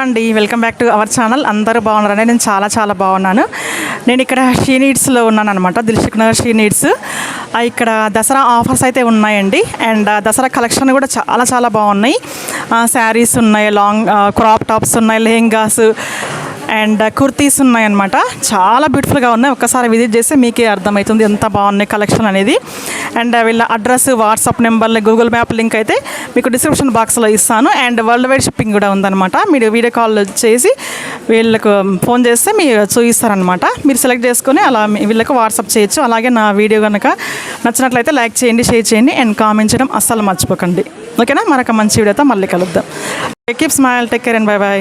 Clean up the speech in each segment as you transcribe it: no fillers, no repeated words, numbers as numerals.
అండి, welcome back to our channel. అందరూ బాగున్నారండి? నేను చాలా బాగున్నాను. నేను ఇక్కడ షీ నీడ్స్లో ఉన్నాను అనమాట, దిల్సుఖ్నగర్ షీ నీడ్స్. ఇక్కడ దసరా ఆఫర్స్ అయితే ఉన్నాయండి. అండ్ దసరా కలెక్షన్ కూడా చాలా బాగున్నాయి. శారీస్ ఉన్నాయి, లాంగ్ క్రాప్ టాప్స్ ఉన్నాయి, లెహెంగాస్ అండ్ కుర్తీస్ ఉన్నాయన్నమాట. చాలా బ్యూటిఫుల్గా ఉన్నాయి. ఒక్కసారి విజిట్ చేస్తే మీకే అర్థమవుతుంది ఎంత బాగున్నాయి కలెక్షన్ అనేది. అండ్ వీళ్ళ address, WhatsApp number, Google map link అయితే మీకు డిస్క్రిప్షన్ బాక్స్లో ఇస్తాను. అండ్ వరల్డ్ వైడ్ షిప్పింగ్ కూడా ఉందన్నమాట. మీరు వీడియో కాల్ చేసి వీళ్ళకు ఫోన్ చేస్తే మీరు చూపిస్తారనమాట. మీరు సెలెక్ట్ చేసుకొని అలా వీళ్ళకి వాట్సాప్ చేయొచ్చు. అలాగే నా వీడియో కనుక నచ్చినట్లయితే లైక్ చేయండి, షేర్ చేయండి అండ్ కామెంట్ చేయడం అస్సలు మర్చిపోకండి. ఓకేనా? మరొక మంచి వీడియోతో మళ్ళీ కలుద్దాం. Keep smile, take care and by by.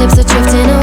Tips are drifting away.